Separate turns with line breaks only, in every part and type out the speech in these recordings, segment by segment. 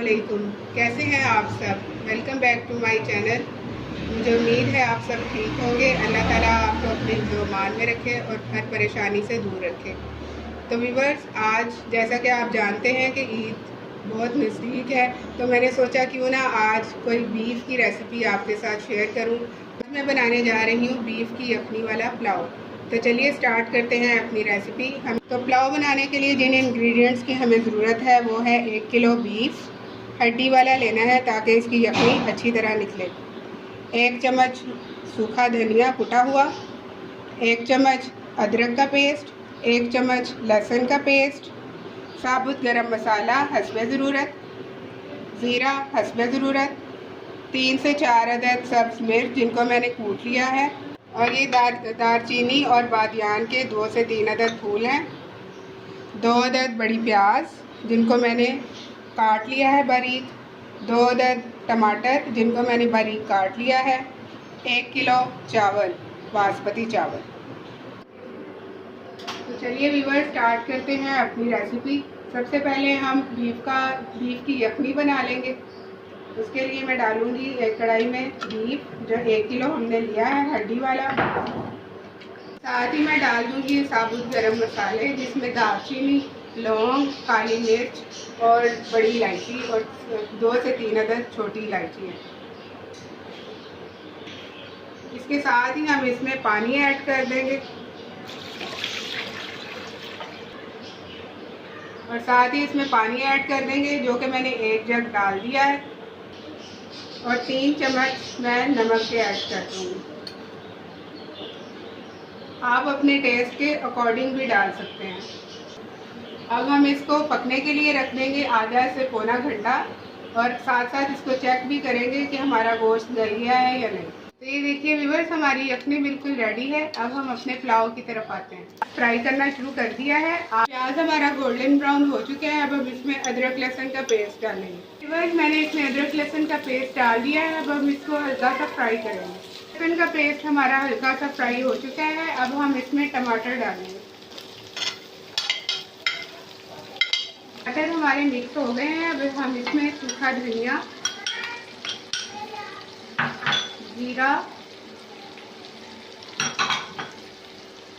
वालेकुम, कैसे हैं आप सब। Welcome back to my channel. मुझे उम्मीद है आप सब ठीक होंगे। अल्लाह ताला आपको अपने ईमान में रखे और हर परेशानी से दूर रखे। तो व्यूअर्स, आज जैसा कि आप जानते हैं कि ईद बहुत नज़दीक है, तो मैंने सोचा क्यों ना आज कोई बीफ की रेसिपी आपके साथ शेयर करूं। मैं बनाने जा रही हूं बीफ की यखनी वाला पुलाव। तो चलिए स्टार्ट करते हैं अपनी रेसिपी। हम तो पुलाव बनाने के लिए जिन इंग्रेडिएंट्स की हमें ज़रूरत है वो है 1 किलो बीफ, हड्डी वाला लेना है ताकि इसकी यखनी अच्छी तरह निकले। 1 चम्मच सूखा धनिया कुटा हुआ, 1 चम्मच अदरक का पेस्ट, 1 चम्मच लहसुन का पेस्ट, साबुत गरम मसाला हस्बे ज़रूरत, ज़ीरा हस्बे ज़रूरत, 3 से 4 अदद सब्ज़ मिर्च जिनको मैंने कूट लिया है, और ये दारचीनी और बादियान के 2 से 3 अदद फूल हैं, 2 अदद बड़ी प्याज जिनको मैंने काट लिया है बारीक, 2 अदद टमाटर जिनको मैंने बारीक काट लिया है, 1 किलो चावल बासमती चावल। तो चलिए व्यूअर्स, स्टार्ट करते हैं अपनी रेसिपी। सबसे पहले हम बीफ की यखनी बना लेंगे। उसके लिए मैं डालूंगी एक कढ़ाई में बीफ जो 1 किलो हमने लिया है हड्डी वाला। साथ ही मैं डाल दूंगी साबुत गरम मसाले जिसमें दालचीनी, लौंग, काली मिर्च और बड़ी इलायची और 2 से 3 अदद छोटी इलायची है। इसके साथ ही हम इसमें पानी ऐड कर देंगे और साथ ही इसमें पानी ऐड कर देंगे जो कि मैंने 1 जग डाल दिया है, और 3 चम्मच मैं नमक के ऐड कर दूँगी। आप अपने टेस्ट के अकॉर्डिंग भी डाल सकते हैं। अब हम इसको पकने के लिए रख देंगे आधा से पौना घंटा, और साथ साथ इसको चेक भी करेंगे कि हमारा गोश्त गल गया है या नहीं। तो ये देखिए व्यूअर्स, हमारी यखनी बिल्कुल रेडी है। अब हम अपने पुलाव की तरफ आते हैं। फ्राई करना शुरू कर दिया है। प्याज हमारा गोल्डन ब्राउन हो चुका है। अब हम इसमें अदरक लहसुन का पेस्ट डालेंगे। व्यूअर्स, मैंने इसमें अदरक लहसुन का पेस्ट डाल दिया है। अब हम इसको हल्का सा फ्राई करेंगे। लहसुन का पेस्ट हमारा हल्का सा फ्राई हो चुका है। अब हम इसमें टमाटर डालेंगे। टमाटर हमारे मिक्स हो गए हैं। अब हम इसमें सूखा धनिया, जीरा,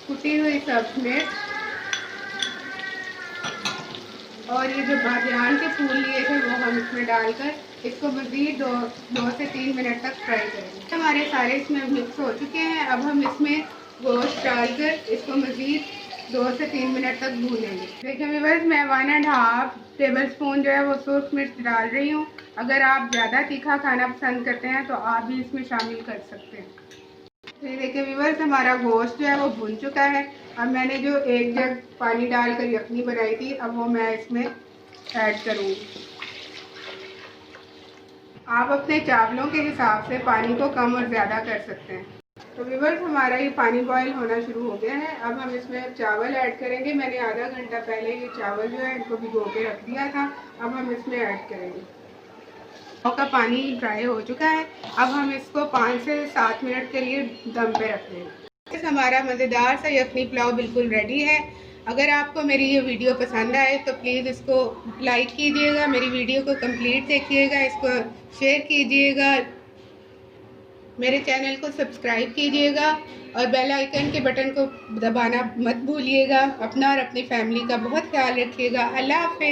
कुटी हुई सब्ज मिर्च और ये जो बादियान के फूल लिए थे वो हम इसमें डालकर इसको मज़ीद 2 से 3 मिनट तक फ्राई करेंगे। हमारे सारे इसमें मिक्स हो चुके हैं। अब हम इसमें गोश्त डालकर इसको मज़ीद 2 से 3 मिनट तक भूनेंगे। देखिए व्यूअर्स, मैं 1.5 टेबल स्पून जो है वो सूख मिर्च डाल रही हूँ। अगर आप ज़्यादा तीखा खाना पसंद करते हैं तो आप भी इसमें शामिल कर सकते हैं। तो ये देखिए व्यूअर्स, हमारा गोश्त जो है वो भुन चुका है। अब मैंने जो 1 जग पानी डालकर यखनी बनाई थी, अब वो मैं इसमें ऐड करूँगी। आप अपने चावलों के हिसाब से पानी को कम और ज़्यादा कर सकते हैं। तो व्यूअर्स, हमारा ये पानी बॉयल होना शुरू हो गया है। अब हम इसमें चावल ऐड करेंगे। मैंने आधा घंटा पहले ये चावल जो है इनको भिगो के रख दिया था। अब हम इसमें ऐड करेंगे। का पानी ड्राई हो चुका है। अब हम इसको 5 से 7 मिनट के लिए दम पे रख देंगे। हमारा मज़ेदार सा यखनी पुलाव बिल्कुल रेडी है। अगर आपको मेरी ये वीडियो पसंद आए तो प्लीज़ इसको लाइक कीजिएगा, मेरी वीडियो को कंप्लीट देखिएगा, इसको शेयर कीजिएगा, मेरे चैनल को सब्सक्राइब कीजिएगा और बेल आइकन के बटन को दबाना मत भूलिएगा। अपना और अपनी फैमिली का बहुत ख्याल रखिएगा। अल्लाह हाफ़िज़।